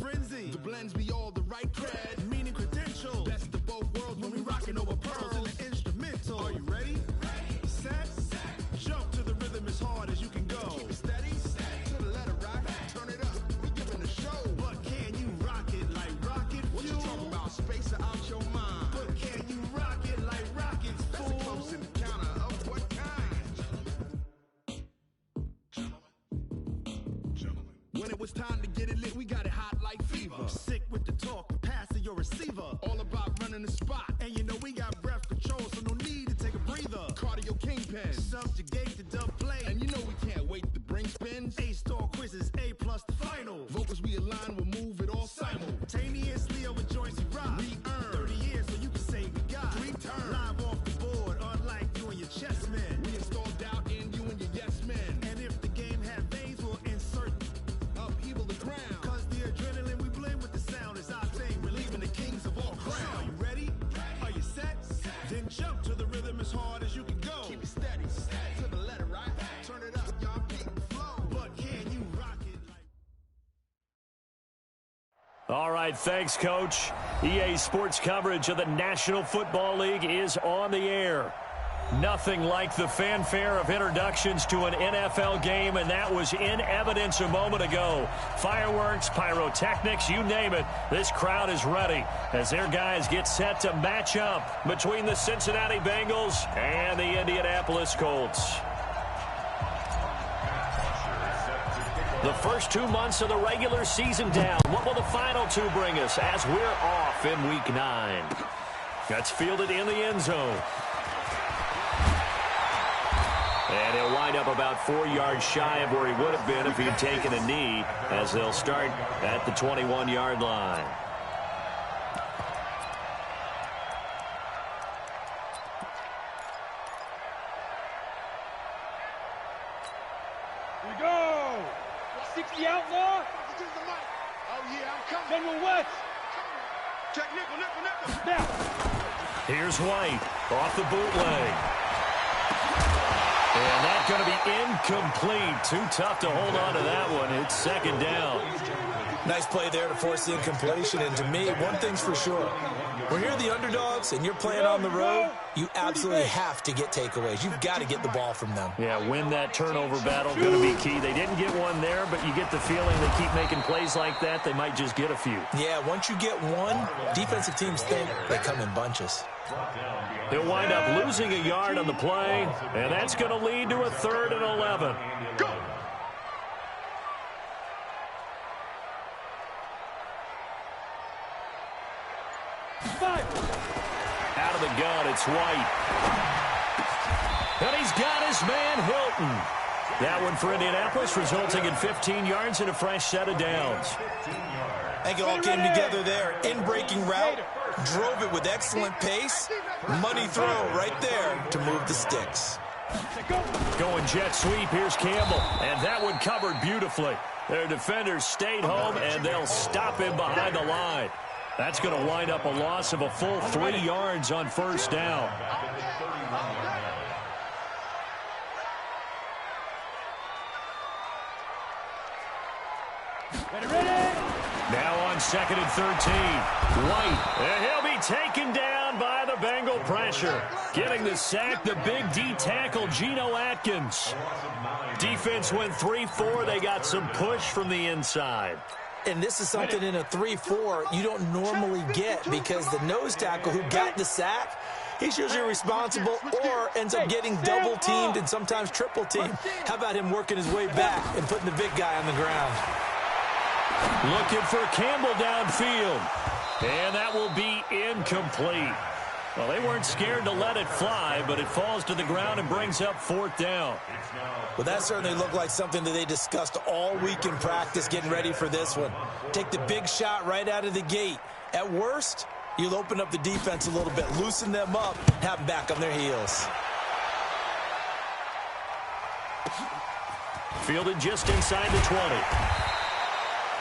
frenzy. The blends be all the right cred, meaning credential. Best of both worlds when we rockin' over pearls in the instrumental. Are you ready? Set. Jump to the rhythm as hard as you can go. Keep it steady. To the letter right. Turn it up. We giving a show. But can you rock it like rocket fuel? What you talking about? Space out your mind. But can you rock it like rockets, fool? That's a close encounter of what kind? Gentlemen. When it was time to get it lit, we got it hot like fever. Sick with the talk, passing your receiver. All about running the spot. And you know we got breath control, so no need to take a breather. Cardio kingpin, subjugate the dub play. And you know we can't wait to bring spins. A-star quizzes, A+ the final. Vocals we align, we'll move it all simultaneously over joints we rock. We earn 30 years so you can say we got 3 turns. Live off the board, unlike you and your chess men. We install doubt in you and your yes men. And if the game had veins, we'll insert upheaval the ground. Cause the adrenaline we blend with the sound is our thing. Relieving the kings of all crowns. Are you ready? Are you set? Then jump to the rhythm as hard as you can go. Keep it steady. To the letter right. Turn it up, y'all beat the flow. But can you rock it like... All right, thanks, Coach. EA Sports coverage of the National Football League is on the air. Nothing like the fanfare of introductions to an NFL game, and that was in evidence a moment ago. Fireworks, pyrotechnics, you name it. This crowd is ready as their guys get set to match up between the Cincinnati Bengals and the Indianapolis Colts. The first 2 months of the regular season down. What will the final 2 bring us as we're off in Week 9? That's fielded in the end zone. And he'll wind up about 4 yards shy of where he would have been if he'd taken a knee, as they'll start at the 21-yard line. Here we go! 60 outlaw. Oh, yeah, I'm coming. General West. Check nickel. Now. Here's White off the bootleg. And that's going to be incomplete. Too tough to hold on to that one. It's second down. Nice play there to force the incompletion. And to me, one thing's for sure. When you're the underdogs and you're playing on the road, you absolutely have to get takeaways. You've got to get the ball from them. Yeah, win that turnover battle, going to be key. They didn't get one there, but you get the feeling they keep making plays like that, they might just get a few. Yeah, once you get one, defensive teams think they come in bunches. He'll wind up losing a yard on the play, and that's going to lead to a 3rd and 11. Go! Out of the gun, it's White. And he's got his man, Hilton. That one for Indianapolis, resulting in 15 yards and a fresh set of downs. I think it all came together there. In-breaking route, drove it with excellent pace. Money throw right there to move the sticks. Going jet sweep, here's Campbell. And that one covered beautifully. Their defenders stayed home, and they'll stop him behind the line. That's going to wind up a loss of a full 3 yards on first down. Now on 2nd and 13. White, and he'll be taken down by the Bengal pressure. Getting the sack, the big D tackle, Geno Atkins. Defense went 3-4. They got some push from the inside. And this is something in a 3-4 you don't normally get, because the nose tackle who got the sack, he's usually responsible or ends up getting double-teamed and sometimes triple-teamed. How about him working his way back and putting the big guy on the ground? Looking for Campbell downfield. And that will be incomplete. Well, they weren't scared to let it fly, but it falls to the ground and brings up 4th down. Well, that certainly looked like something that they discussed all week in practice getting ready for this one. Take the big shot right out of the gate. At worst, you'll open up the defense a little bit, loosen them up, have them back on their heels. Fielded just inside the 20.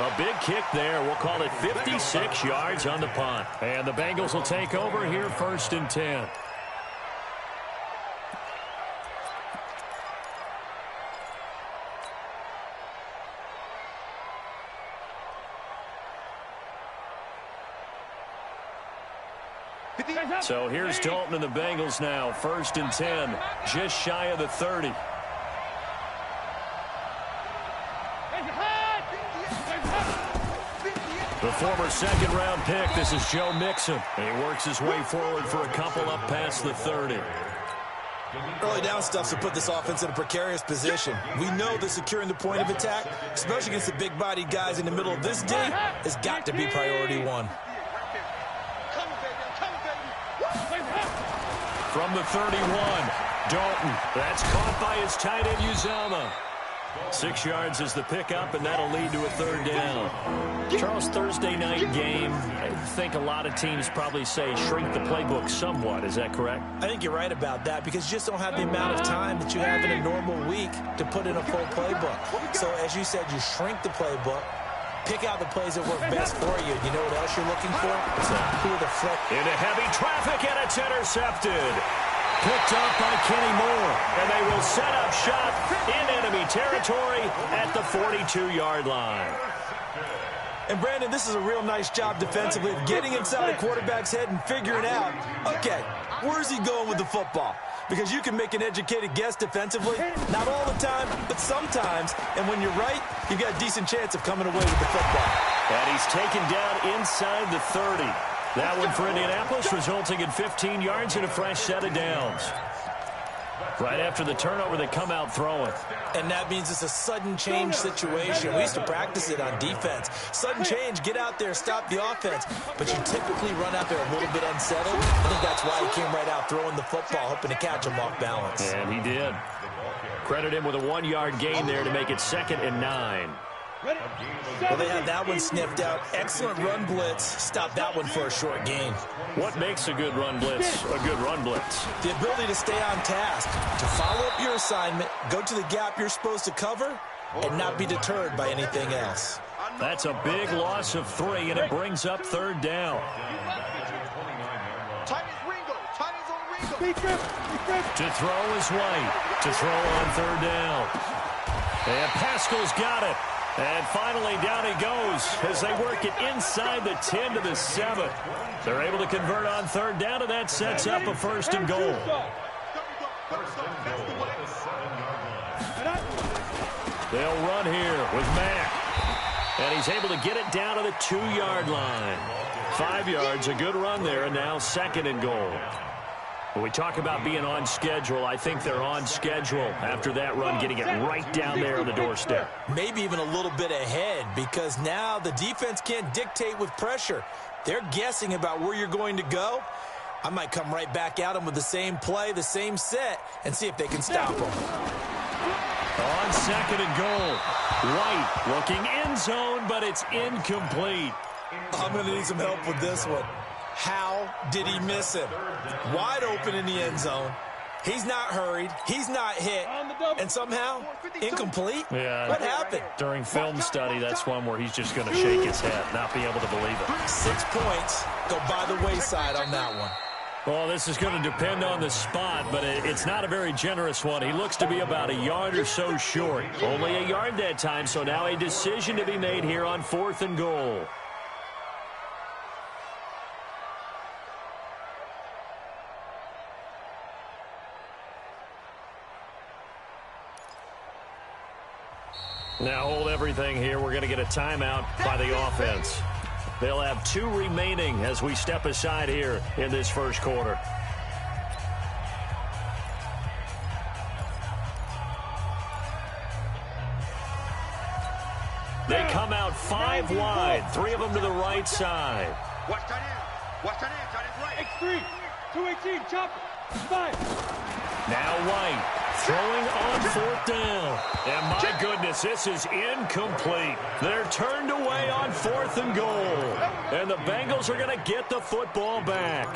A big kick there. We'll call it 56 yards on the punt. And the Bengals will take over here 1st and 10. So here's Dalton and the Bengals now. 1st and 10, just shy of the 30. The former second-round pick, this is Joe Mixon. And he works his way forward for a couple up past the 30. Early down stuff to put this offense in a precarious position. We know that securing the point of attack, especially against the big-bodied guys in the middle of this D, has got to be priority one. From the 31, Dalton. That's caught by his tight end, Uzama. 6 yards is the pickup, and that'll lead to a 3rd down. Charles, Thursday night game, I think a lot of teams probably say shrink the playbook somewhat. Is that correct? I think you're right about that because you just don't have the amount of time that you have in a normal week to put in a full playbook. So, as you said, you shrink the playbook, pick out the plays that work best for you. You know what else you're looking for? Who are the flex? Into heavy traffic, and it's intercepted. Picked up by Kenny Moore, and they will set up shop in enemy territory at the 42-yard line. And, Brandon, this is a real nice job defensively of getting inside a quarterback's head and figuring out, okay, where's he going with the football? Because you can make an educated guess defensively, not all the time, but sometimes. And when you're right, you've got a decent chance of coming away with the football. And he's taken down inside the 30. That one for Indianapolis, resulting in 15 yards and a fresh set of downs. Right after the turnover, they come out throwing. And that means it's a sudden change situation. We used to practice it on defense. Sudden change, get out there, stop the offense. But you typically run out there a little bit unsettled. I think that's why he came right out throwing the football, hoping to catch him off balance. And he did. Credit him with a 1-yard gain there to make it 2nd and 9. Well, they had that one sniffed out. Excellent run blitz. Stop that one for a short gain. What makes a good run blitz a good run blitz? The ability to stay on task, to follow up your assignment, go to the gap you're supposed to cover, and not be deterred by anything else. That's a big loss of 3, and it brings up 3rd down. To throw is White. To throw on 3rd down. And Pascal's got it. And finally, down he goes as they work it inside the 10 to the 7. They're able to convert on 3rd down, and that sets up a 1st and goal. They'll run here with Mack. And he's able to get it down to the 2-yard line. 5 yards, a good run there, and now 2nd and goal. When we talk about being on schedule, I think they're on schedule after that run, getting it right down there on the doorstep. Maybe even a little bit ahead because now the defense can't dictate with pressure. They're guessing about where you're going to go. I might come right back at them with the same play, the same set, and see if they can stop them. On 2nd and goal, White looking end zone, but it's incomplete. I'm going to need some help with this one. How did he miss him? Wide open in the end zone. He's not hurried. He's not hit. And somehow, incomplete? Yeah. What happened? During film study, that's one where he's just going to shake his head, not be able to believe it. 6 points go by the wayside on that one. Well, this is going to depend on the spot, but it's not a very generous one. He looks to be about a yard or so short. Only a yard that time, so now a decision to be made here on 4th and goal. Now hold everything here. We're going to get a timeout by the offense. They'll have 2 remaining as we step aside here in this first quarter. They come out 5 wide, 3 of them to the right side. Watch tight end. Watch tight end. Tight end right. X3. 218. Chop. 5. Now White throwing on 4th down. And my goodness, this is incomplete. They're turned away on 4th and goal. And the Bengals are going to get the football back.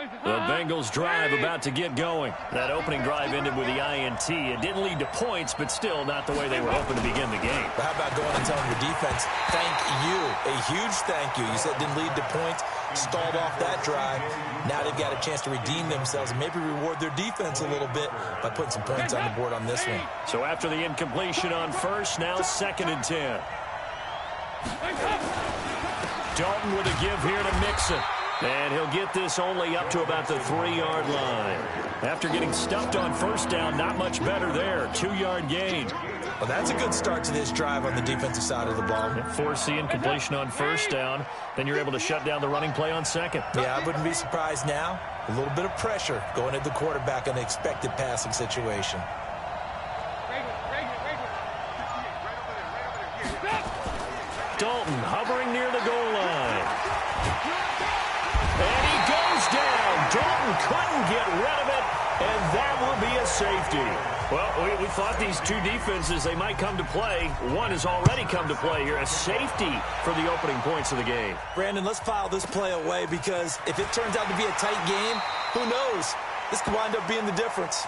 The Bengals drive about to get going. That opening drive ended with the INT. It didn't lead to points, but still not the way they were hoping to begin the game. But how about going and telling your defense, thank you, a huge thank you. You said it didn't lead to points, stalled off that drive. Now they've got a chance to redeem themselves and maybe reward their defense a little bit by putting some points on the board on this one. So after the incompletion on first, now 2nd and 10. Dalton with a give here to Mixon. And he'll get this only up to about the 3-yard line. After getting stuffed on first down, not much better there. 2-yard gain. Well, that's a good start to this drive on the defensive side of the ball. Force the incompletion on first down. Then you're able to shut down the running play on second. Yeah, I wouldn't be surprised now. A little bit of pressure going at the quarterback in an expected passing situation. Dalton hovering near the goal line. And he goes down. Dalton couldn't get rid of it, and that will be a safety. Well, we thought these two defenses, they might come to play. One has already come to play here. A safety for the opening points of the game. Brandon, let's file this play away because if it turns out to be a tight game, who knows? This could wind up being the difference.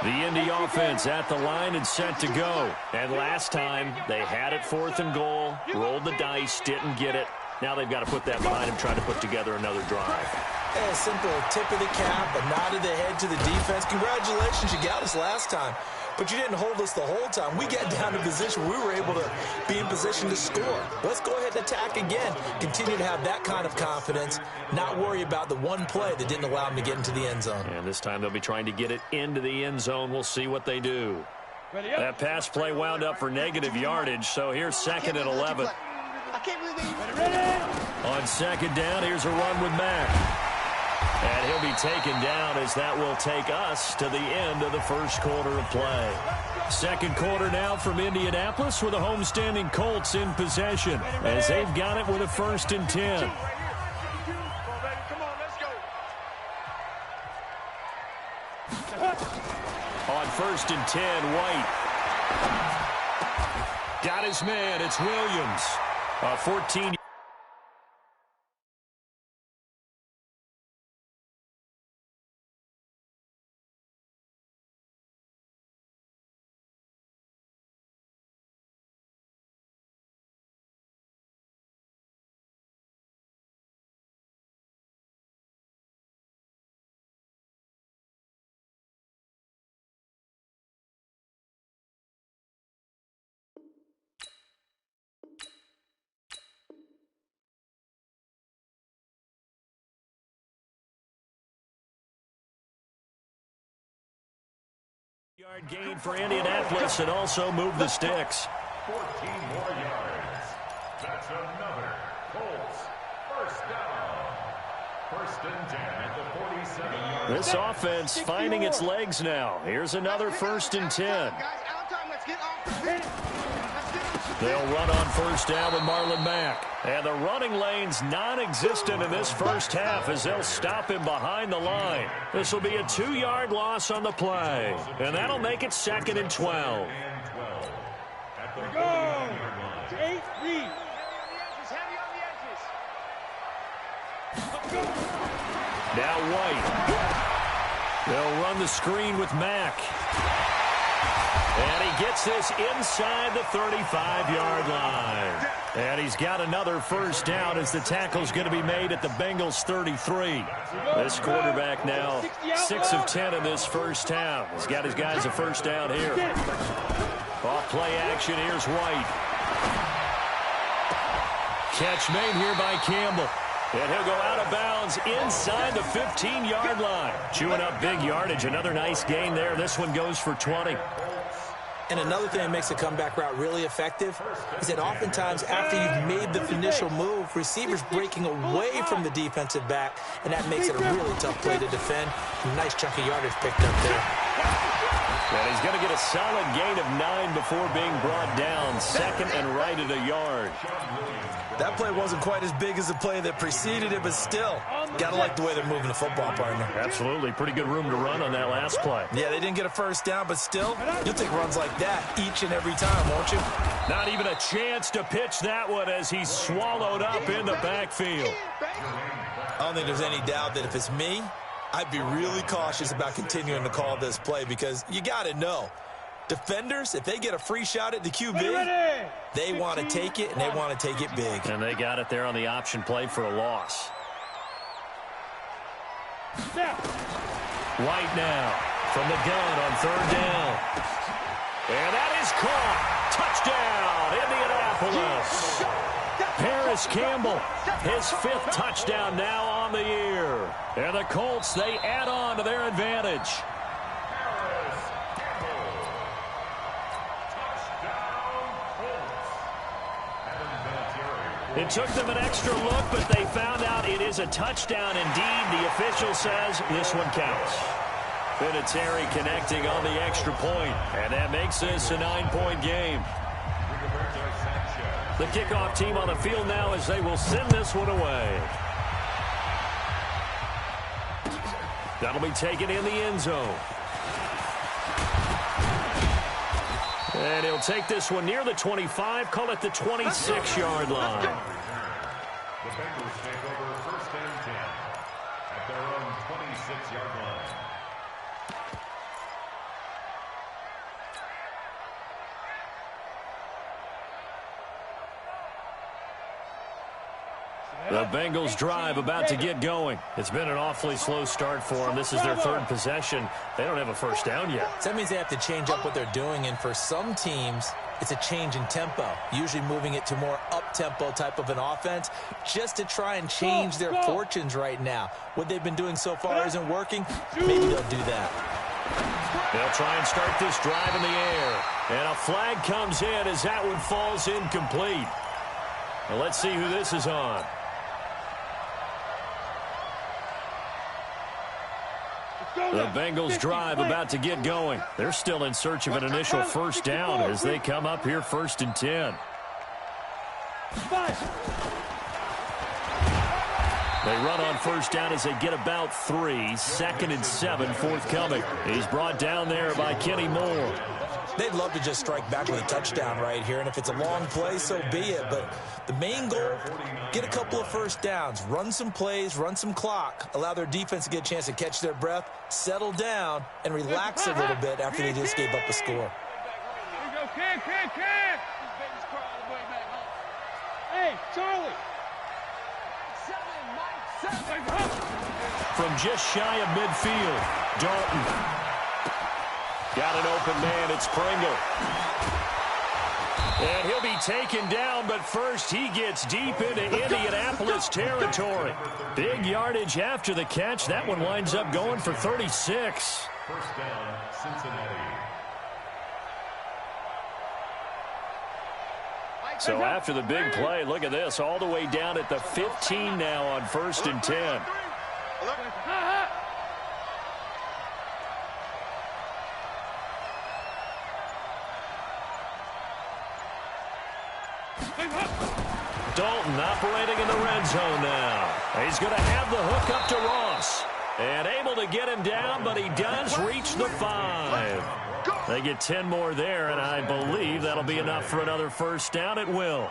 The Indy offense at the line and set to go. And last time, they had it 4th and goal, rolled the dice, didn't get it. Now they've got to put that behind them, try to put together another drive. A simple tip of the cap, a nod of the head to the defense. Congratulations, you got us last time. But you didn't hold us the whole time. We got down to position. We were able to be in position to score. Let's go ahead and attack again. Continue to have that kind of confidence. Not worry about the one play that didn't allow them to get into the end zone. And this time they'll be trying to get it into the end zone. We'll see what they do. That pass play wound up for negative yardage, so here's 2nd and 11. On 2nd down, here's a run with Mack. And he'll be taken down as that will take us to the end of the first quarter of play. 2nd quarter now from Indianapolis with the homestanding Colts in possession as they've got it with a 1st and 10. On 1st and 10, White. Got his man, it's Williams. 14. Yard gain for Indianapolis and also move the sticks. 14 more yards. That's another Colts first down. 1st and 10 at the 47-yard. This offense finding its legs now. Here's another 1st and 10. They'll run on 1st down with Marlon Mack. And the running lane's non-existent in this first half as they'll stop him behind the line. This will be a 2-yard loss on the play. And that'll make it 2nd and 12. Go! 8 lead. Now White. They'll run the screen with Mack. And he gets this inside the 35-yard line. And he's got another 1st down as the tackle's going to be made at the Bengals 33. This quarterback now 6 of 10 in this first half. He's got his guys a 1st down here. Off play action, here's White. Catch made here by Campbell. And he'll go out of bounds inside the 15-yard line. Chewing up big yardage. Another nice gain there. This one goes for 20. And another thing that makes a comeback route really effective is that oftentimes after you've made the initial move, receivers breaking away from the defensive back, and that makes it a really tough play to defend. A nice chunk of yardage picked up there. And he's going to get a solid gain of 9 before being brought down. Second and right at a yard. That play wasn't quite as big as the play that preceded it, but still, got to like the way they're moving the football, partner. Absolutely. Pretty good room to run on that last play. Yeah, they didn't get a first down, but still, you'll take runs like that each and every time, won't you? Not even a chance to pitch that one as he's swallowed up in the backfield. I don't think there's any doubt that if it's me, I'd be really cautious about continuing to call this play because you got to know, defenders, if they get a free shot at the QB, they want to take it, and they want to take it big. And they got it there on the option play for a loss. White now from the gun on third down. And that is caught. Touchdown, Indianapolis. Paris Campbell, his 5th touchdown now on the year. And the Colts, they add on to their advantage. It took them an extra look, but they found out it is a touchdown indeed. The official says this one counts. Vinatieri connecting on the extra point, and that makes this a 9-point game. The kickoff team on the field now as they will send this one away. That'll be taken in the end zone. And he'll take this one near the 25, call it the 26-yard line. The Bengals take over first and 10 at their own 26-yard line. The Bengals drive about to get going. It's been an awfully slow start for them. This is their 3rd possession. They don't have a first down yet. So that means they have to change up what they're doing, and for some teams, it's a change in tempo, usually moving it to more up-tempo type of an offense just to try and change their fortunes right now. What they've been doing so far isn't working. Maybe they'll do that. They'll try and start this drive in the air. And a flag comes in as that one falls incomplete. Now let's see who this is on. The Bengals drive about to get going. They're still in search of an initial first down as they come up here 1st and 10. They run on first down as they get about 3. 2nd and 7 forthcoming. He's brought down there by Kenny Moore. They'd love to just strike back with a touchdown right here, and if it's a long play, so be it. But the main goal, get a couple of first downs, run some plays, run some clock, allow their defense to get a chance to catch their breath, settle down, and relax a little bit after they just gave up a score. Hey, Charlie. From just shy of midfield, Dalton. Got an open man, it's Pringle. And he'll be taken down, but first he gets deep into Indianapolis territory. Big yardage after the catch. That one winds up going for 36. First down, Cincinnati. So after the big play, look at this, all the way down at the 15 now on 1st and 10. Dalton operating in the red zone now. He's going to have the hook up to Ross. And able to get him down, but he does reach the 5. They get 10 more there, and I believe that'll be enough for another first down. It will.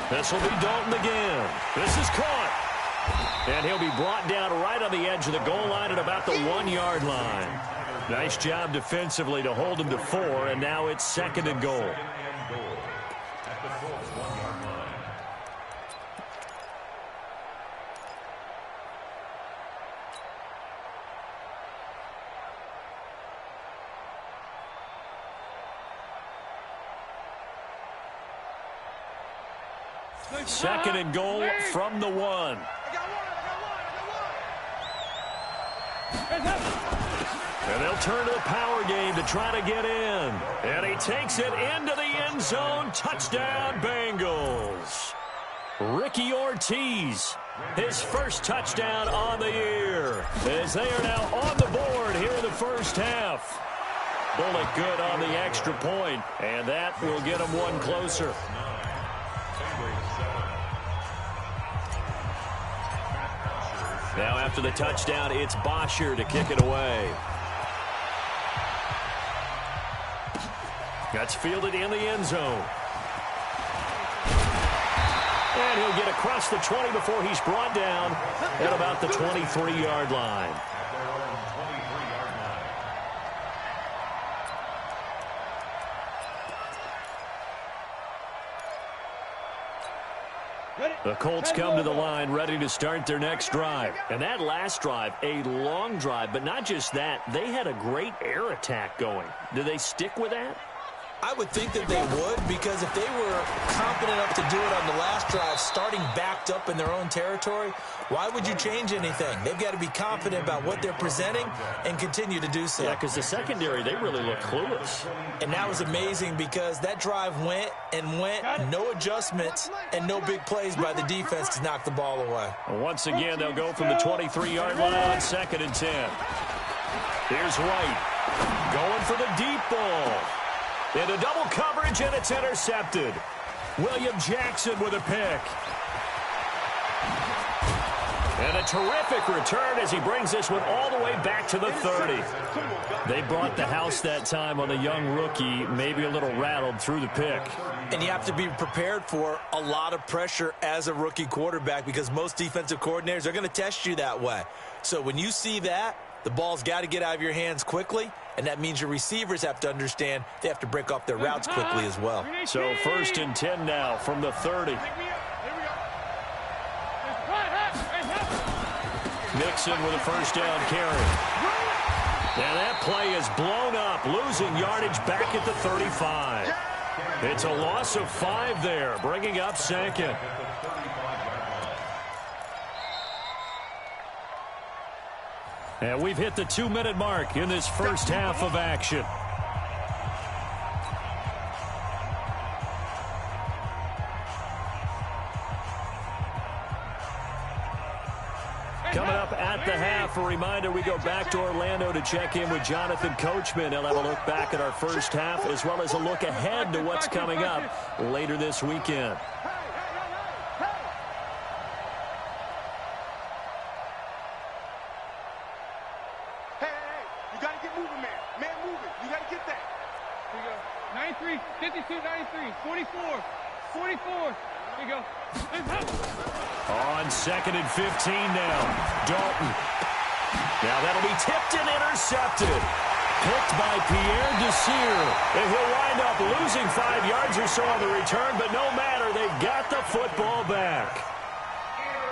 This will be Dalton again. This is caught. And he'll be brought down right on the edge of the goal line at about the 1-yard line. Nice job defensively to hold him to 4, and now it's 2nd and goal. At the Colts 1-yard line. Second and goal from the 1. And they'll turn to the power game to try to get in. And he takes it into the end zone. Touchdown, Bengals. Ricky Ortiz, his first touchdown on the year, as they are now on the board here in the first half. Bullet good on the extra point, and that will get them one closer. Now after the touchdown, it's Bosher to kick it away. That's fielded in the end zone. And he'll get across the 20 before he's brought down at about the 23-yard line. The Colts come to the line ready to start their next drive. And that last drive, a long drive, but not just that. They had a great air attack going. Do they stick with that? I would think that they would, because if they were confident enough to do it on the last drive, starting backed up in their own territory, why would you change anything? They've got to be confident about what they're presenting and continue to do so. Yeah, because the secondary, they really look clueless. And that was amazing because that drive went and went, no adjustments and no big plays by the defense to knock the ball away. Once again, they'll go from the 23-yard line on 2nd and 10. Here's White going for the deep ball. Into double coverage, and it's intercepted. William Jackson with a pick. And a terrific return as he brings this one all the way back to the 30. They brought the house that time on the young rookie, maybe a little rattled through the pick. And you have to be prepared for a lot of pressure as a rookie quarterback because most defensive coordinators are going to test you that way. So when you see that, the ball's got to get out of your hands quickly, and that means your receivers have to understand they have to break off their routes quickly as well. So 1st and 10 now from the 30. Nixon with a first down carry. And that play is blown up, losing yardage back at the 35. It's a loss of 5 there, bringing up 2nd. And we've hit the 2-minute mark in this first half of action. Coming up at the half, a reminder, we go back to Orlando to check in with Jonathan Coachman. He'll have a look back at our first half as well as a look ahead to what's coming up later this weekend. You got to get moving, man. Man moving. You got to get that. Here you go. 93, 52, 93, 44, 44. Here you go. On 2nd and 15 now. Dalton. Now that'll be tipped and intercepted. Picked by Pierre Desir. And he'll wind up losing 5 yards or so on the return, but no matter, they got the football back.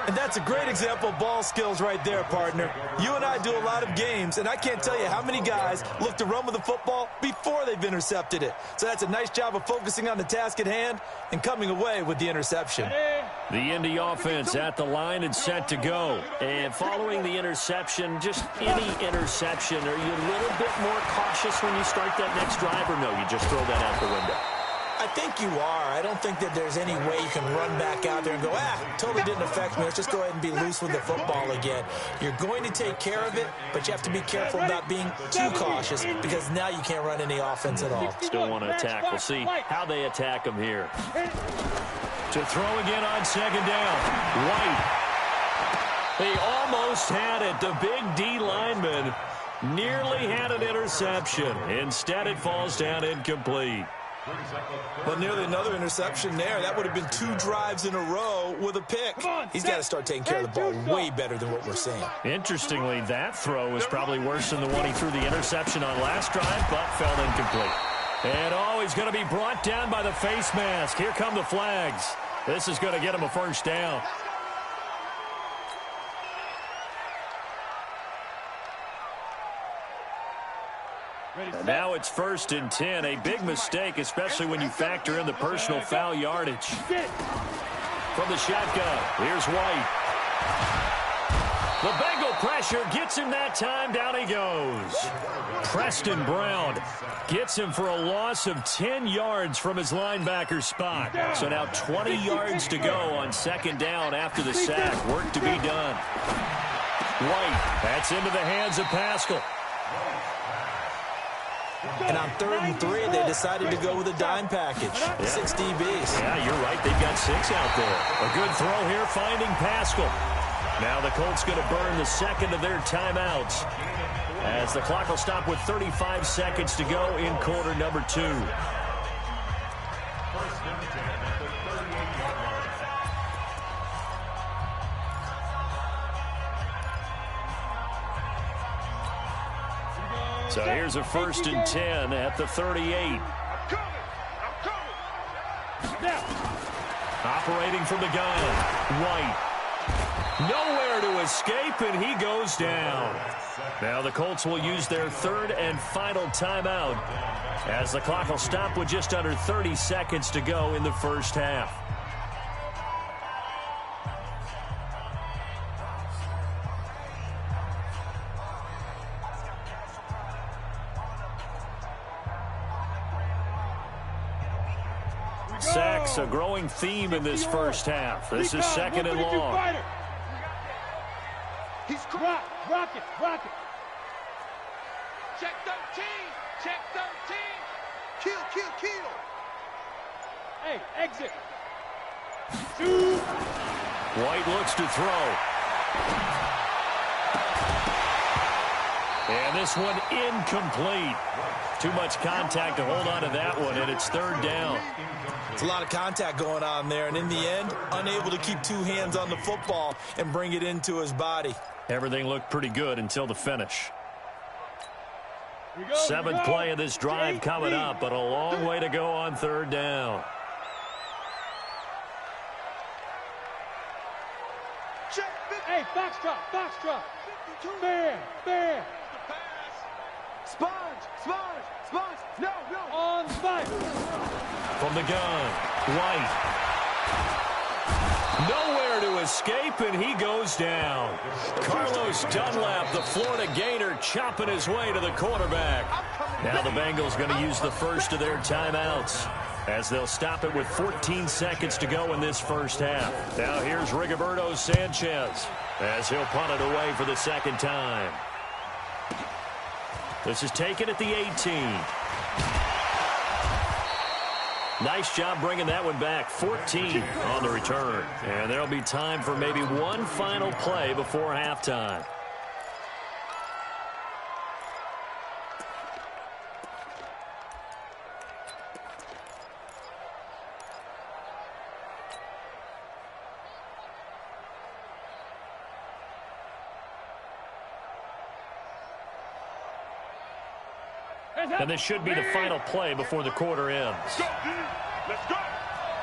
And that's a great example of ball skills right there, partner. You and I do a lot of games, and I can't tell you how many guys look to run with the football before they've intercepted it. So that's a nice job of focusing on the task at hand and coming away with the interception. The Indy offense at the line and set to go. And following the interception, just any interception, are you a little bit more cautious when you start that next drive, or no, you just throw that out the window? I think you are. I don't think that there's any way you can run back out there and go, totally didn't affect me. Let's just go ahead and be loose with the football again. You're going to take care of it, but you have to be careful about being too cautious because now you can't run any offense at all. Still want to attack. We'll see how they attack them here. To throw again on 2nd down. White. They almost had it. The big D lineman nearly had an interception. Instead, it falls down incomplete. Well, nearly another interception there. That would have been 2 drives in a row with a pick. He's got to start taking care of the ball way better than what we're seeing. Interestingly, that throw was probably worse than the one he threw the interception on last drive, but fell incomplete. And he's going to be brought down by the face mask. Here come the flags. This is going to get him a first down. And now it's 1st and 10. A big mistake, especially when you factor in the personal foul yardage. from the shotgun. Here's White. The Bengal pressure gets him that time. Down he goes. Preston Brown gets him for a loss of 10 yards from his linebacker spot. So now 20 yards to go on second down after the sack. Work to be done. White, that's into the hands of Pascal. And on 3rd and 3, they decided to go with a dime package. 6 DBs. Yeah, you're right. They've got 6 out there. A good throw here, finding Pascal. Now the Colts going to burn the second of their timeouts as the clock will stop with 35 seconds to go in quarter number 2. So here's a 1st and 10 at the 38. Operating from the gun, White. Nowhere to escape, and he goes down. Now the Colts will use their 3rd and final timeout as the clock will stop with just under 30 seconds to go in the first half. Sacks, a growing theme in this first half. This is 2nd and long. He's rock it. Check 13. Check 13. Kill. Hey, exit. Shoot. White looks to throw. And this one incomplete. Too much contact to hold on to that one, and it's 3rd down. It's a lot of contact going on there, and in the end, unable to keep 2 hands on the football and bring it into his body. Everything looked pretty good until the finish. 7th play of this drive coming up, but a long way to go on 3rd down. Hey, foxtrot. Fair. Sponge. No. On fire. From the gun, White. Nowhere to escape, and he goes down. Carlos Dunlap, the Florida Gator, chopping his way to the quarterback. Now the Bengals going to use the first of their timeouts as they'll stop it with 14 seconds to go in this first half. Now here's Rigoberto Sanchez as he'll punt it away for the second time. This is taken at the 18. Nice job bringing that one back. 14 on the return. And there'll be time for maybe one final play before halftime. And this should be the final play before the quarter ends. Let's go.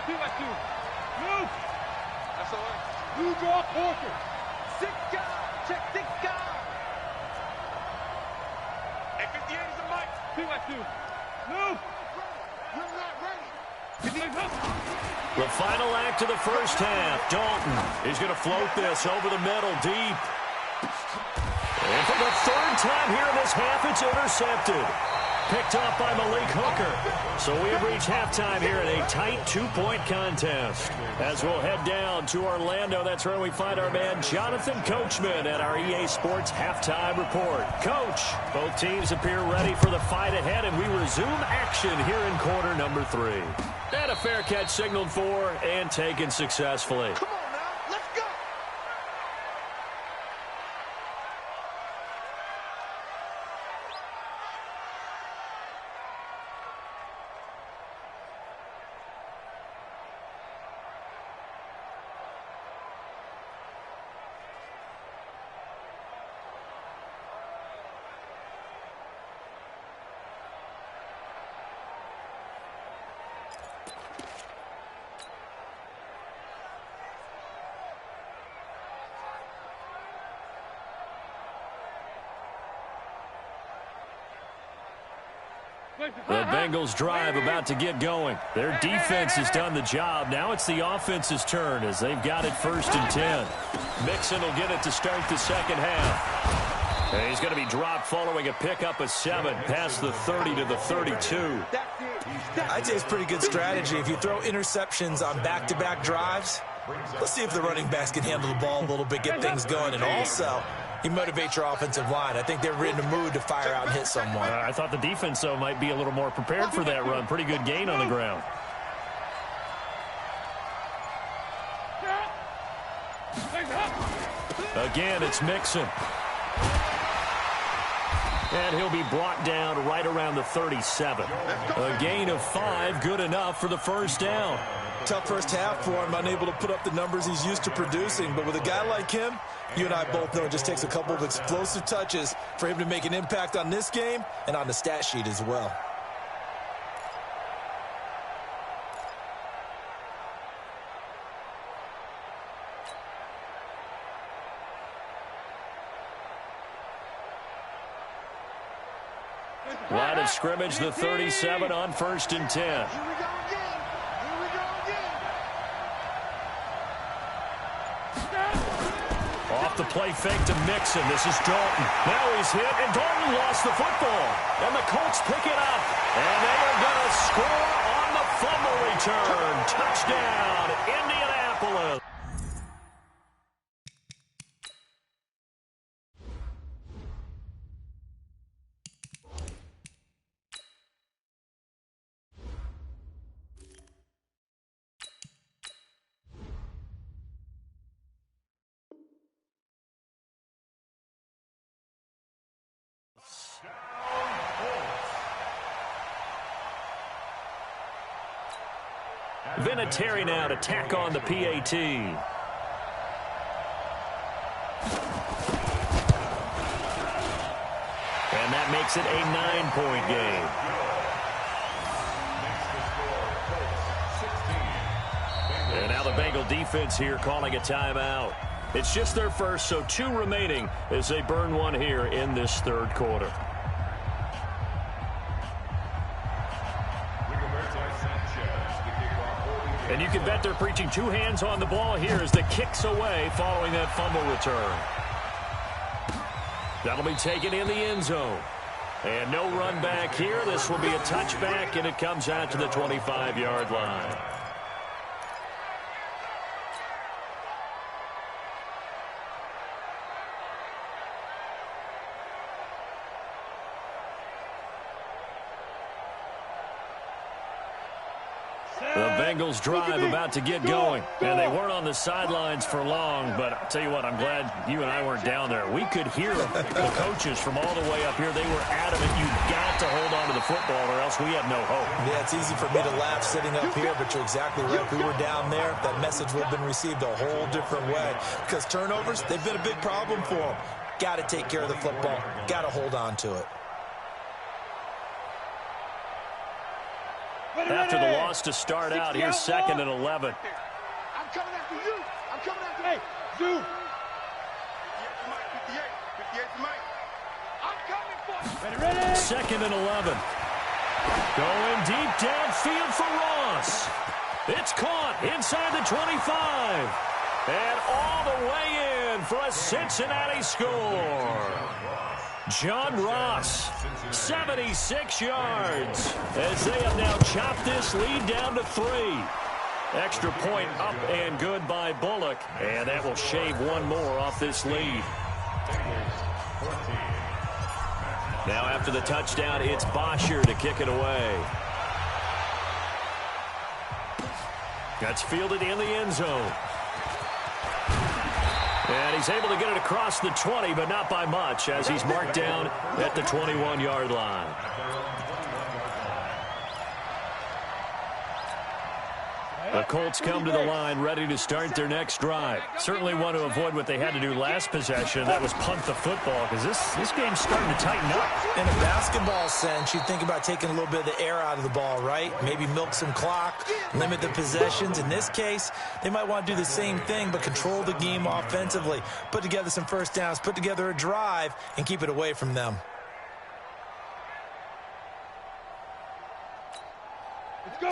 2 by 2. Move. That's all right. You draw quarter. 6 guys. Check 6 guys. Hey, 58 is a mic. 2 by 2. Move. We're not ready. The final act of the first half. Dalton is going to float this over the middle deep. And for the 3rd time here in this half, it's intercepted. Picked off by Malik Hooker. So we have reached halftime here in a tight 2-point contest. As we'll head down to Orlando, that's where we find our man Jonathan Coachman at our EA Sports Halftime Report. Coach, both teams appear ready for the fight ahead, and we resume action here in quarter number 3. And a fair catch signaled for and taken successfully. Come on now. Let's go. The Bengals drive about to get going. Their defense has done the job. Now it's the offense's turn as they've got it 1st and 10. Mixon will get it to start the second half. And he's going to be dropped following a pickup of 7 past the 30 to the 32. I'd say it's pretty good strategy. If you throw interceptions on back-to-back drives, let's see if the running backs can handle the ball a little bit, get things going, and also you motivate your offensive line. I think they're in the mood to fire out and hit someone. I thought the defense, though, might be a little more prepared for that run. Pretty good gain on the ground. Again, it's Mixon. And he'll be brought down right around the 37. A gain of 5, good enough for the first down. Tough first half for him, unable to put up the numbers he's used to producing. But with a guy like him, you and I both know it just takes a couple of explosive touches for him to make an impact on this game and on the stat sheet as well. Line of scrimmage, the 37 on 1st and 10. Off the play fake to Mixon. This is Dalton. Now he's hit, and Dalton lost the football. And the Colts pick it up. And they are going to score on the fumble return. Touchdown, Indianapolis. Vinatieri now to tack on the PAT. And that makes it a 9-point game. And now the Bengal defense here calling a timeout. It's just their first, so 2 remaining as they burn one here in this 3rd quarter. And you can bet they're preaching 2 hands on the ball here as the kick's away following that fumble return. That'll be taken in the end zone. And no run back here. This will be a touchback, and it comes out to the 25-yard line. The Bengals drive about to get going, and they weren't on the sidelines for long, but I'll tell you what, I'm glad you and I weren't down there. We could hear the coaches from all the way up here. They were adamant, you've got to hold on to the football or else we have no hope. Yeah, it's easy for me to laugh sitting up here, but you're exactly right. If we were down there, that message would have been received a whole different way because turnovers, they've been a big problem for them. Got to take care of the football. Got to hold on to it. After the loss to start out, here's 2nd and 11. I'm coming after you. I'm coming after you. You. 58 to Mike. I'm coming for you. Ready. 2nd and 11. Going deep downfield for Ross. It's caught inside the 25. And all the way in for a Cincinnati score. John Ross, 76 yards, as they have now chopped this lead down to 3. Extra point up and good by Bullock, and that will shave one more off this lead. Now after the touchdown, it's Bosher to kick it away. That's fielded in the end zone. And he's able to get it across the 20, but not by much, as he's marked down at the 21-yard line. The Colts come to the line ready to start their next drive. Certainly want to avoid what they had to do last possession. That was punt the football, because this game's starting to tighten up. In a basketball sense, you think about taking a little bit of the air out of the ball, right? Maybe milk some clock, limit the possessions. In this case, they might want to do the same thing, but control the game offensively. Put together some first downs, put together a drive, and keep it away from them.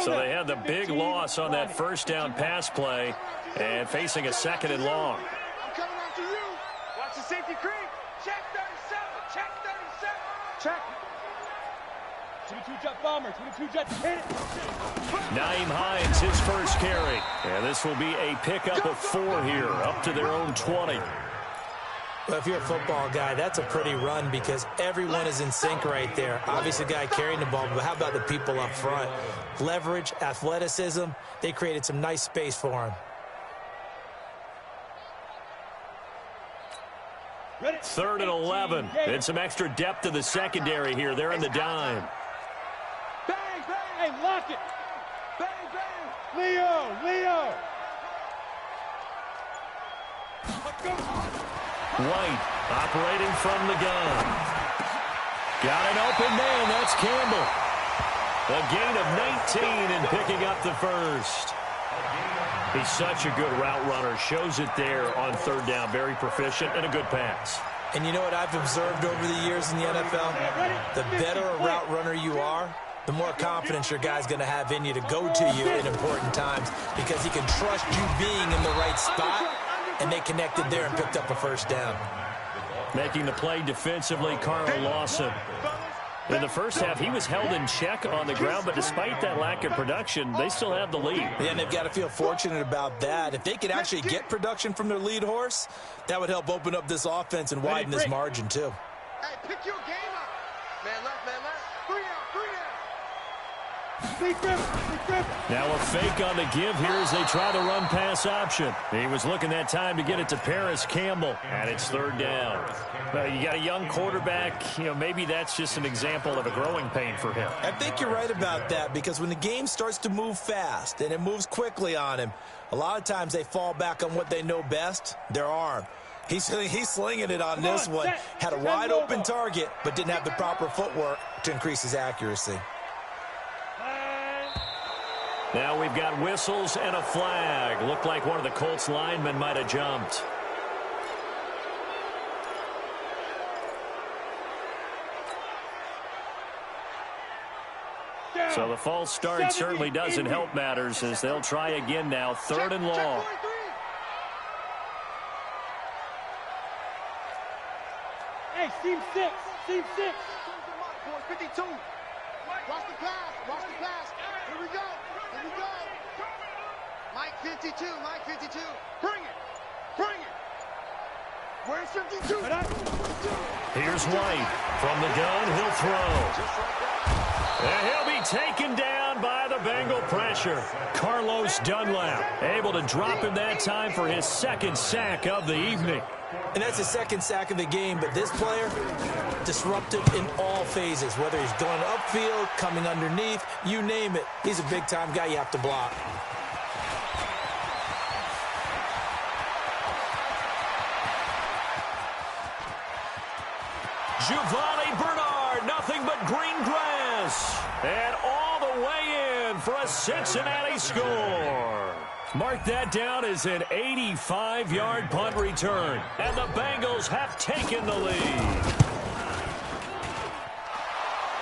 So they had the big loss on that first down pass play and facing a second and long. I'm coming after you. Watch the safety creep. Check 37. Check 37. Check. 22 jet bomber. 22 jet hit it. Naeem Hines, his first carry. And this will be a pickup of 4 here, up to their own 20. Well, if you're a football guy, that's a pretty run because everyone is in sync right there. Obviously, the guy carrying the ball, but how about the people up front? Leverage, athleticism, they created some nice space for him. Third and 11. And some extra depth to the secondary here. They're in the dime. Bang, bang. Hey, lock it. Bang, bang. Leo. Let's go. White operating from the gun. Got an open man. That's Campbell. A gain of 19 and picking up the first. He's such a good route runner. Shows it there on third down. Very proficient and a good pass. And you know what I've observed over the years in the NFL? The better a route runner you are, the more confidence your guy's going to have in you to go to you in important times because he can trust you being in the right spot. And they connected there and picked up a first down. Making the play defensively, Carl Lawson. In the first half, he was held in check on the ground, but despite that lack of production, they still have the lead. Yeah, and they've got to feel fortunate about that. If they could actually get production from their lead horse, that would help open up this offense and widen this margin, too. Hey, pick your game up. Man left, man left. 3 out, 3 out. Now a fake on the give here as they try the run-pass option. He was looking that time to get it to Paris Campbell, and it's third down. You got a young quarterback. Maybe that's just an example of a growing pain for him. I think you're right about that because when the game starts to move fast and it moves quickly on him, a lot of times they fall back on what they know best, their arm. He's slinging it on this one. Had a wide-open target, but didn't have the proper footwork to increase his accuracy. Now we've got whistles and a flag. Looked like one of the Colts linemen might have jumped. So the false start certainly doesn't help matters as they'll try again now. Third and long. Hey, seam 6. 52. Watch the pass. Here we go. Mike 52. Bring it. Where's 52? Here's White. From the gun, he'll throw. And he'll be taken down by the Bengal pressure. Carlos Dunlap able to drop him that time for his second sack of the evening. And that's his second sack of the game, but this player, disruptive in all phases, whether he's going upfield, coming underneath, you name it. He's a big-time guy you have to block. Giovanni Bernard, nothing but green grass. And all the way in for a Cincinnati score. Mark that down as an 85-yard punt return. And the Bengals have taken the lead.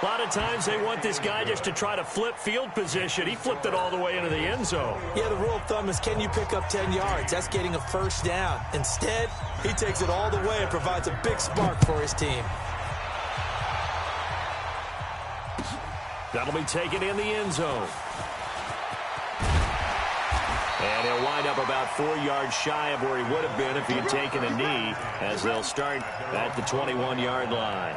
A lot of times they want this guy just to try to flip field position. He flipped it all the way into the end zone. Yeah, the rule of thumb is can you pick up 10 yards? That's getting a first down. Instead, he takes it all the way and provides a big spark for his team. That'll be taken in the end zone. And he'll wind up about 4 yards shy of where he would have been if he had taken a knee, as they'll start at the 21-yard line.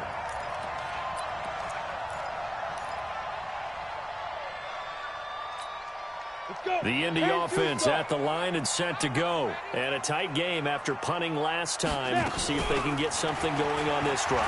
The Indy offense at the line and set to go. And a tight game after punting last time. See if they can get something going on this drive.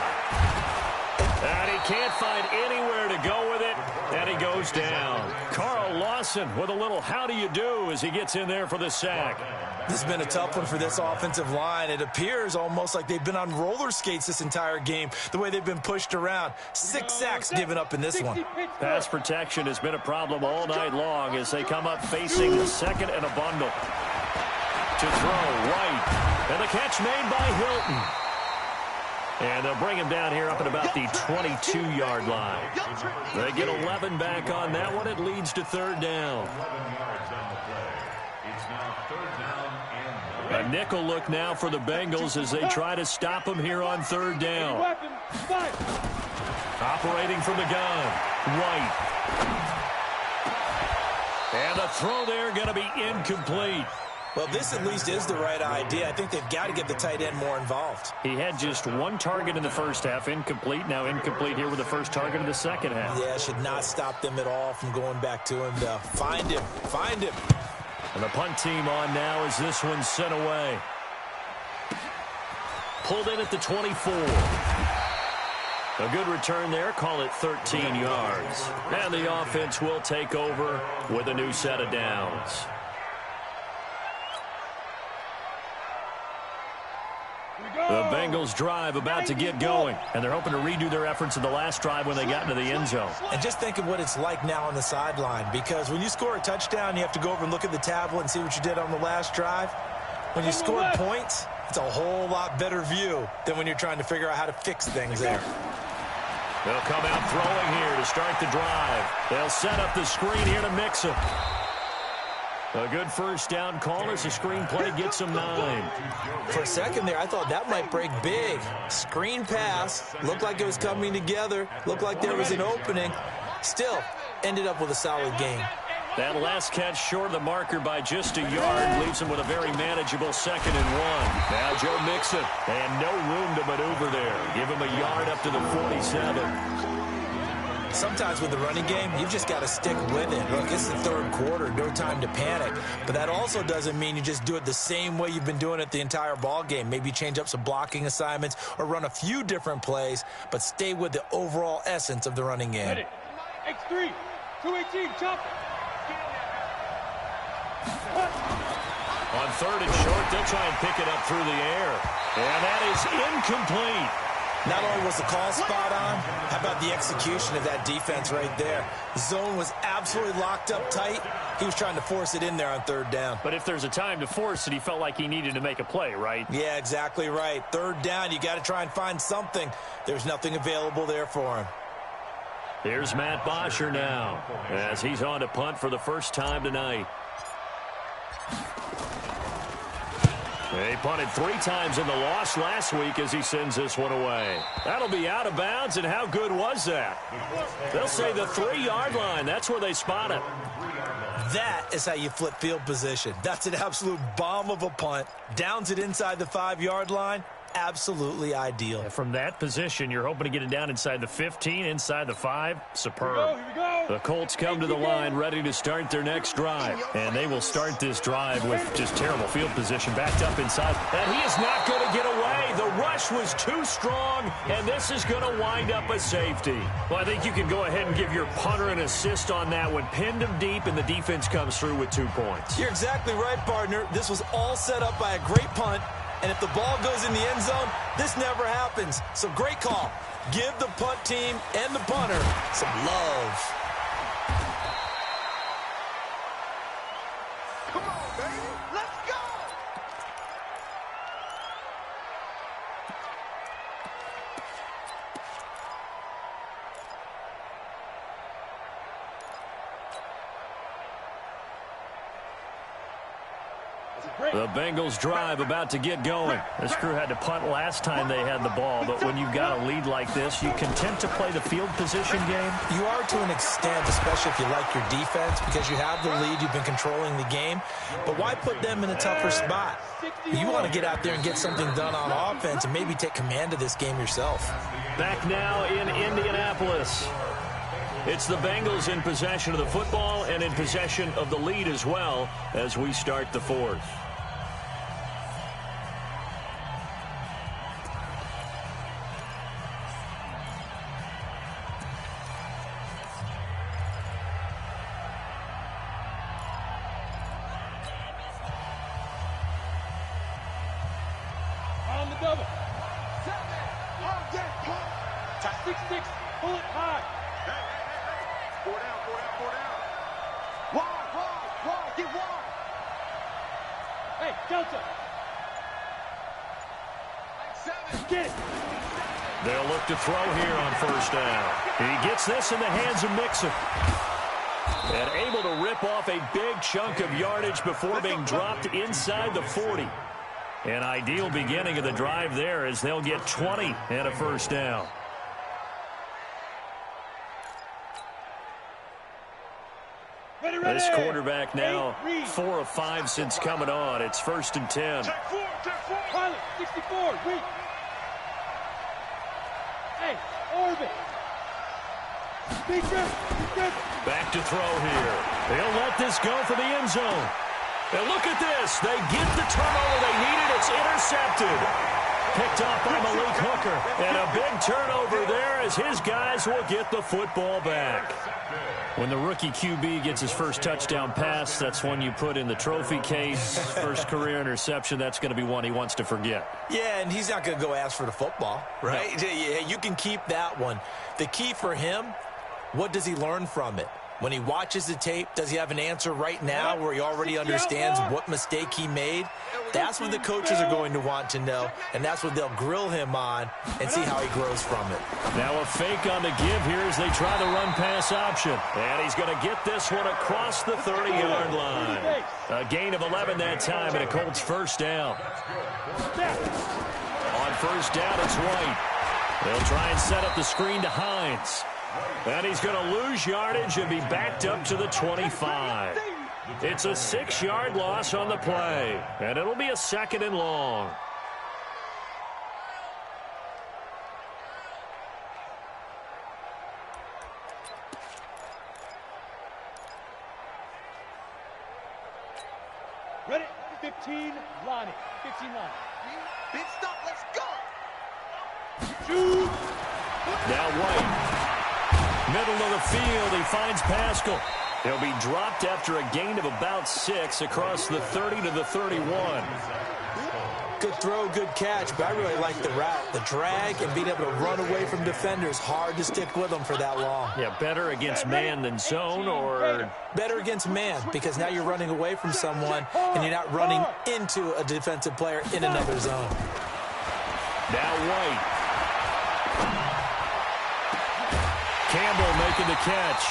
And he can't find anywhere to go with it, and he goes down. Carl Lawson with a little how do you do as he gets in there for the sack. This has been a tough one for this offensive line. It appears almost like they've been on roller skates this entire game, the way they've been pushed around. 6 sacks given up in this one. Pass protection has been a problem all night long as they come up facing the second and a bundle. To throw, White. And the catch made by Hilton. And they'll bring him down here up at about the 22-yard line. They get 11 back on that one. It leads to third down. 11 yards on the play. It's now third down and 9. A nickel look now for the Bengals as they try to stop him here on third down. Operating from the gun. White. And the throw there going to be incomplete. Well, this at least is the right idea. I think they've got to get the tight end more involved. He had just one target in the first half, incomplete. Now incomplete here with the first target of the second half. Yeah, should not stop them at all from going back to him to find him. Find him. And the punt team on now as this one's sent away. Pulled in at the 24. A good return there. Call it 13 yards. And the offense will take over with a new set of downs. The Bengals drive about to get going, and they're hoping to redo their efforts in the last drive when they got into the end zone. And just think of what it's like now on the sideline, because when you score a touchdown, you have to go over and look at the tablet and see what you did on the last drive. When you scored points, it's a whole lot better view than when you're trying to figure out how to fix things there. They'll come out throwing here to start the drive. They'll set up the screen here to mix him. A good first down call as the screen play gets him 9. For a second there, I thought that might break big. Screen pass. Looked like it was coming together. Looked like there was an opening. Still, ended up with a solid game. That last catch short of the marker by just a yard leaves him with a very manageable 2nd and 1. Now Joe Mixon, and no room to maneuver there. Give him a yard up to the 47. Sometimes with the running game, you've just got to stick with it. Look, it's the third quarter, no time to panic. But that also doesn't mean you just do it the same way you've been doing it the entire ball game. Maybe change up some blocking assignments or run a few different plays, but stay with the overall essence of the running game. X3, 218, chop. On 3rd and short, they'll try and pick it up through the air. And that is incomplete. Not only was the call spot on, how about the execution of that defense right there? The zone was absolutely locked up tight. He was trying to force it in there on 3rd down. But if there's a time to force it, he felt like he needed to make a play, right? Yeah, exactly right. 3rd down, you got to try and find something. There's nothing available there for him. Here's Matt Bosher now as he's on to punt for the first time tonight. He punted 3 times in the loss last week as he sends this one away. That'll be out of bounds, and how good was that? They'll say the 3-yard line. That's where they spot it. That is how you flip field position. That's an absolute bomb of a punt. Downs it inside the 5-yard line. Absolutely ideal. And from that position, you're hoping to get it down inside the 15, inside the 5. Superb. Here we go. The Colts come to the line ready to start their next drive. And they will start this drive with just terrible field position backed up inside. And he is not going to get away. The rush was too strong, and this is going to wind up a safety. Well, I think you can go ahead and give your punter an assist on that one. Pinned him deep, and the defense comes through with 2 points. You're exactly right, partner. This was all set up by a great punt. And if the ball goes in the end zone, this never happens. So great call. Give the punt team and the punter some love. Come on, baby. Let's go. The Bengals drive about to get going. This crew had to punt last time they had the ball, but when you've got a lead like this, you content to play the field position game? You are to an extent, especially if you like your defense, because you have the lead, you've been controlling the game. But why put them in a tougher spot? You want to get out there and get something done on offense and maybe take command of this game yourself. Back now in Indianapolis. It's the Bengals in possession of the football and in possession of the lead as well as we start the 4th. On the double. 7 on deck. 6-6. Pull it high. Hey. 4 down. Wide. Get wide. Hey, Delta. 7. Get it. They'll look to throw here on first down. He gets this in the hands of Mixon. And able to rip off a big chunk of yardage before being dropped inside the 40. An ideal beginning of the drive there as they'll get 20 and a first down. This quarterback now 4 of 5 since coming on. It's 1st and 10. Pilot, 64, weak. Hey, orbit. Big rip. Back to throw here. They'll let this go for the end zone. And look at this. They get the turnover they needed. It's intercepted. Picked off by Malik Hooker. And a big turnover there as his guys will get the football back. When the rookie QB gets his first touchdown pass, that's one you put in the trophy case. First career interception, that's going to be one he wants to forget. Yeah, and he's not going to go ask for the football, right? No. Yeah, you can keep that one. The key for him, what does he learn from it? When he watches the tape, does he have an answer right now where he already understands what mistake he made? That's what the coaches are going to want to know, and that's what they'll grill him on and see how he grows from it. Now a fake on the give here as they try the run-pass option. And he's going to get this one across the 30-yard line. A gain of 11 that time, and a Colts first down. On first down, it's White. They'll try and set up the screen to Hines. And he's going to lose yardage and be backed up to the 25. It's a 6-yard loss on the play, and it'll be a 2nd and long. Ready? 15, Lonnie. 15, Lonnie. Big stop, let's go! Shoot! Now White. Middle of the field, he finds Pascal. He'll be dropped after a gain of about 6 across the 30 to the 31. Good throw, good catch, but I really like the route. The drag and being able to run away from defenders. Hard to stick with them for that long. Yeah, better against man than zone, or? Better against man, because now you're running away from someone and you're not running into a defensive player in another zone. Now White. Campbell making the catch.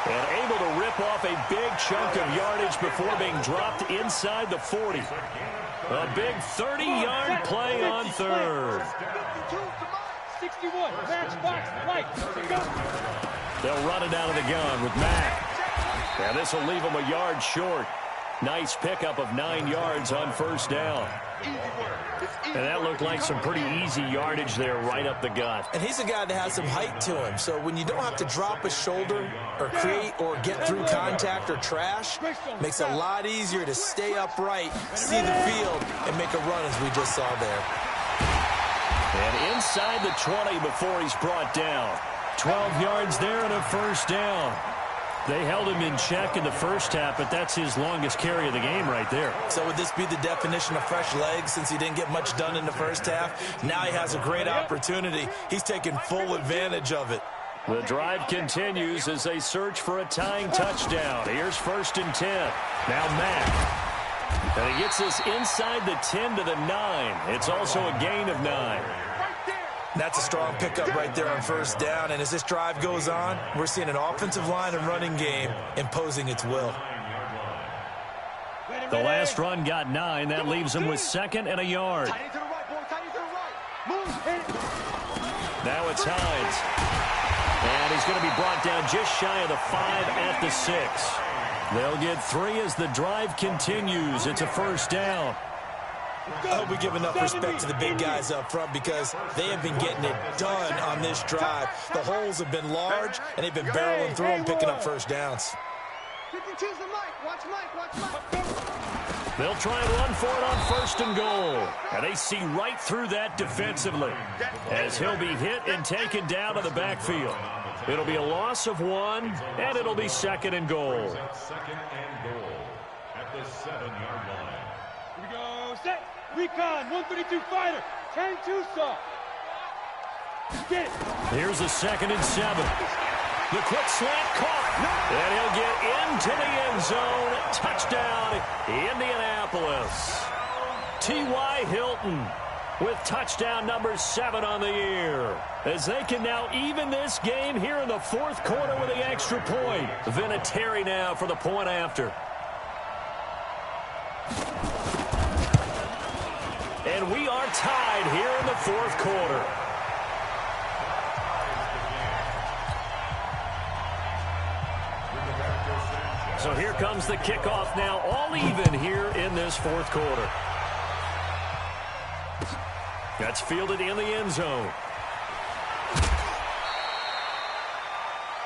And able to rip off a big chunk of yardage before being dropped inside the 40. A big 30-yard play on third. 61, matchbox, White. They'll run it out of the gun with Mack. And this will leave them a yard short. Nice pickup of 9 yards on first down. And that looked like some pretty easy yardage there right up the gut. And he's a guy that has some height to him. So when you don't have to drop a shoulder or create or get through contact or trash, makes it a lot easier to stay upright, see the field, and make a run as we just saw there. And inside the 20 before he's brought down. 12 yards there and a first down. They held him in check in the first half, but that's his longest carry of the game right there. So would this be the definition of fresh legs since he didn't get much done in the first half? Now he has a great opportunity. He's taking full advantage of it. The drive continues as they search for a tying touchdown. Here's 1st and 10. Now Mack. And he gets this inside the 10 to the 9. It's also a gain of 9. That's a strong pickup right there on first down. And as this drive goes on, we're seeing an offensive line and running game imposing its will. The last run got 9. That leaves him with 2nd and a yard. Now it's Hines. And he's going to be brought down just shy of the 5 at the 6. They'll get 3 as the drive continues. It's a first down. I hope we give enough respect to the big guys up front because they have been getting it done on this drive. The holes have been large, and they've been barreling through them, picking up first downs. Watch Mike. They'll try and run for it on 1st and goal. And they see right through that defensively as he'll be hit and taken down to the backfield. It'll be a loss of 1, and it'll be 2nd and goal. 2nd and goal at the 7-yard line. Here we go, set. Recon, 132 fighter, 10-2 saw. Get it. Here's a 2nd and 7. The quick slant caught. And he'll get into the end zone. Touchdown, Indianapolis. T.Y. Hilton with touchdown number 7 on the year. As they can now even this game here in the fourth quarter with the extra point. Vinatieri now for the point after. And we are tied here in the fourth quarter. So here comes the kickoff now, all even here in this fourth quarter. That's fielded in the end zone.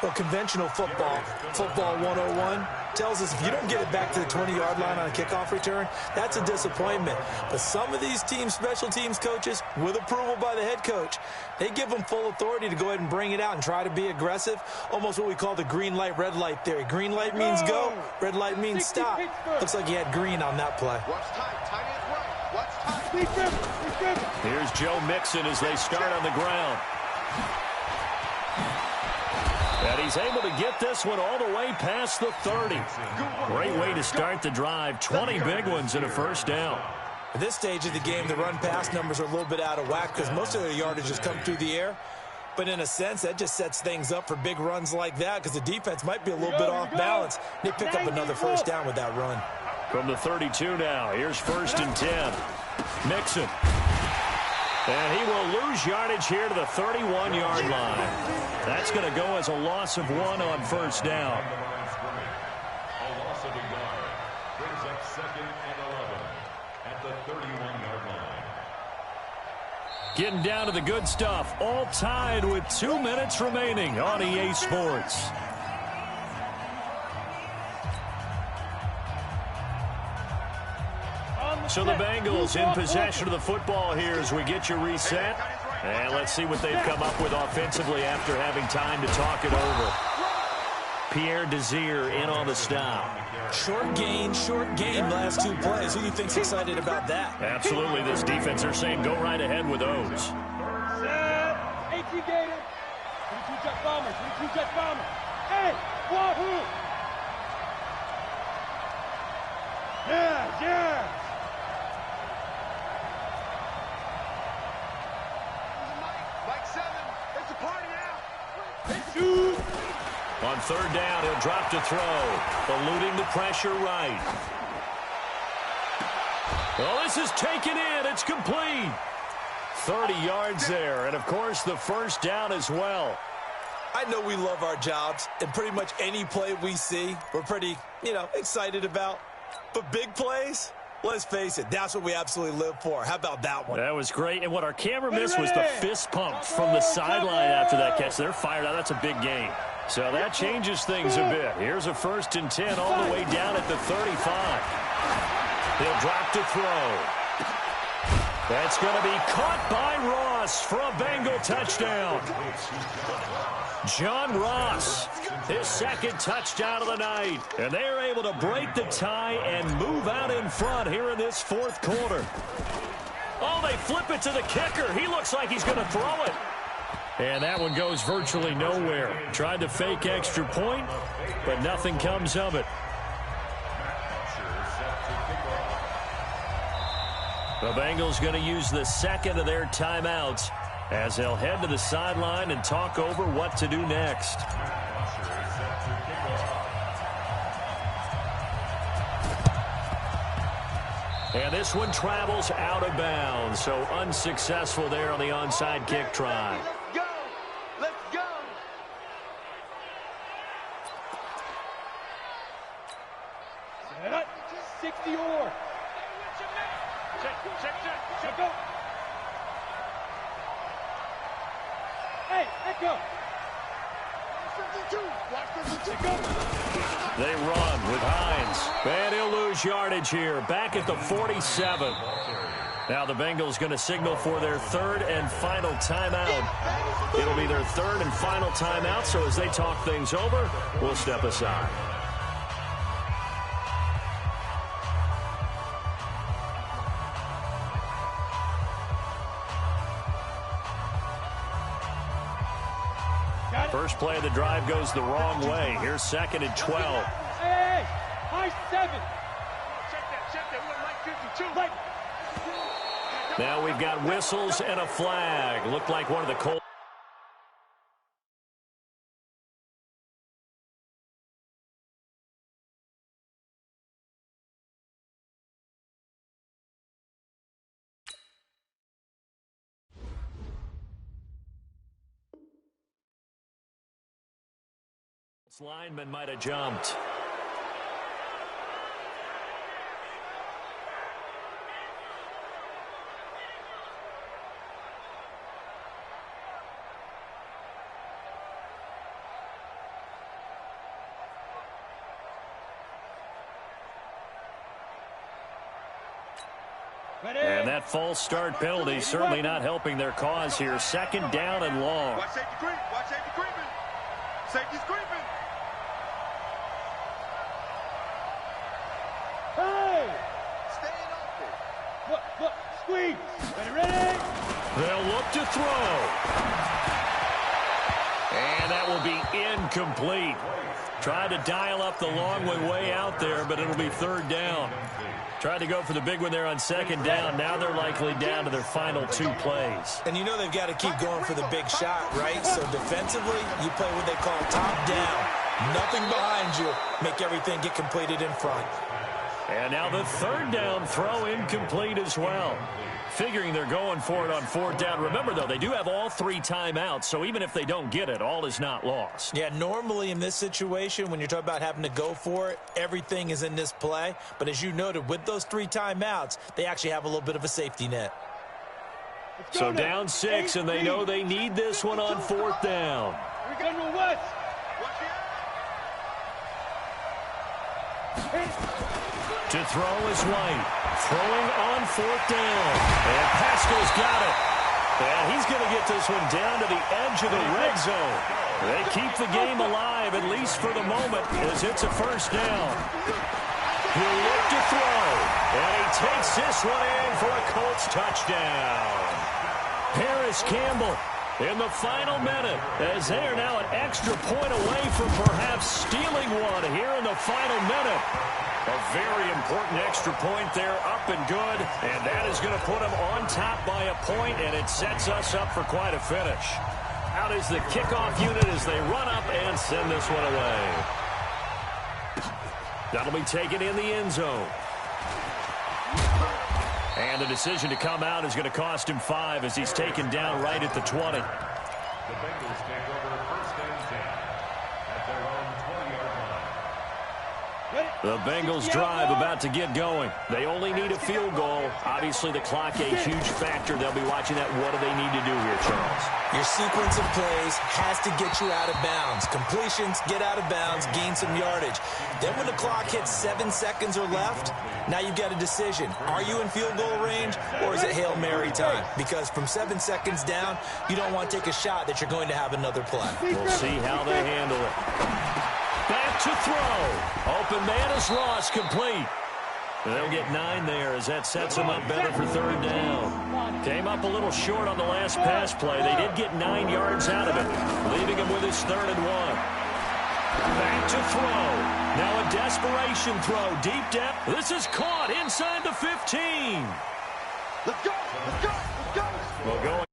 Well, conventional football 101, tells us if you don't get it back to the 20-yard line on a kickoff return, that's a disappointment. But some of these teams, special teams coaches, with approval by the head coach, they give them full authority to go ahead and bring it out and try to be aggressive, almost what we call the green light, red light theory. Green light means go, red light means stop. Looks like he had green on that play. Watch tight. Tight is right. Watch tight. Here's Joe Mixon as they start on the ground. And he's able to get this one all the way past the 30. Great way to start the drive. 20 big ones and a first down. At this stage of the game, the run-pass numbers are a little bit out of whack because most of their yardage has come through the air. But in a sense, that just sets things up for big runs like that because the defense might be a little bit off balance. They pick up another first down with that run. From the 32 now, here's 1st and 10. Mixon. And he will lose yardage here to the 31-yard line. That's going to go as a loss of 1 on first down. A loss of a yard brings up 2nd and 11 at the 31-yard line. Getting down to the good stuff. All tied with 2 minutes remaining on EA Sports. So the Bengals in possession of the football here as we get you reset. And let's see what they've come up with offensively after having time to talk it over. Pierre Desir in on the stop. Short gain last 2 plays. Who do you think's excited about that? Absolutely. This defense are saying go right ahead with those. Set. 18 Gator. 22 jet bomber. 22 jet bomber. Hey, wahoo! Yeah. Mike 7. It's a party now. Shoot. On 3rd down, he'll drop to throw. Eluding the pressure right. Well, this is taken in. It's complete. 30 yards there. And, of course, the first down as well. I know we love our jobs, and pretty much any play we see, we're pretty, excited about. But big plays, let's face it, that's what we absolutely live for. How about that one? That was great. And what our camera missed was the fist pump from the sideline after that catch. They're fired out. That's a big game. So that changes things a bit. Here's a 1st and 10 all the way down at the 35. He'll drop to throw. That's going to be caught by Ross for a Bengal touchdown. John Ross, his 2nd touchdown of the night. And they're able to break the tie and move out in front here in this 4th quarter. Oh, they flip it to the kicker. He looks like he's going to throw it. And that one goes virtually nowhere. Tried to fake extra point, but nothing comes of it. The Bengals going to use the 2nd of their timeouts as they'll head to the sideline and talk over what to do next. And this one travels out of bounds, so unsuccessful there on the onside kick try. Let's go. 60 or. Check, go. Hey, let go. 52. Watch 52. Go. They run with Hines. And he'll lose yardage here, back at the 47. Now the Bengals going to signal for their 3rd and final timeout. It'll be their 3rd and final timeout, so as they talk things over, we'll step aside. First play of the drive goes the wrong way. Here's 2nd and 12. Hey, high 7. Check that. We got Mike 52. Now we've got whistles and a flag. Looked like one of the Colts. Lineman might have jumped. And that false start penalty certainly not helping their cause here. Second down and long. Watch safety creep. Watch safety creeping. Safety's creeping. Hey! Staying open. Look, squeeze. Ready? They'll look to throw. And that will be incomplete. Tried to dial up the long way out there, but it'll be third down. Tried to go for the big one there on second down. Now they're likely down to their final 2 plays. And you know they've got to keep going for the big shot, right? So defensively, you play what they call top down. Nothing behind you. Make everything get completed in front. And now the third down throw incomplete as well. Figuring they're going for it on fourth down. Remember, though, they do have all 3 timeouts, so even if they don't get it, all is not lost. Yeah, normally in this situation, when you're talking about having to go for it, everything is in this play. But as you noted, with those 3 timeouts, they actually have a little bit of a safety net. So down 6, and they know they need this one on fourth down. We're going to West. To throw is White. Throwing on fourth down. And Pascal's got it. And he's going to get this one down to the edge of the red zone. They keep the game alive, at least for the moment, as it's a first down. He'll look to throw. And he takes this one in for a Colts touchdown. Harris Campbell in the final minute, as they are now an extra point away from perhaps stealing one here in the final minute. A very important extra point there, up and good, and that is going to put them on top by a point, and it sets us up for quite a finish. Out is the kickoff unit as they run up and send this one away. That'll be taken in the end zone. And the decision to come out is going to cost him 5 as he's taken down right at the 20. The Bengals take over first and 10 at their own 20-yard line. The Bengals drive about to get going. They only need a field goal. Obviously, the clock a huge factor. They'll be watching that. What do they need to do here, Charles? Your sequence of plays has to get you out of bounds. Completions, get out of bounds, gain some yardage. Then when the clock hits 7 seconds or left, now you've got a decision. Are you in field goal range, or is it Hail Mary time? Because from 7 seconds down, you don't want to take a shot that you're going to have another play. We'll see how they handle it. Back to throw. Open man is lost, complete. They'll get 9 there as that sets them up better for third down. Came up a little short on the last pass play. They did get 9 yards out of it, leaving him with his 3rd and 1. Back to throw. Now a desperation throw. Deep depth. This is caught inside the 15. Let's go. Let's go. Let's go. Well, going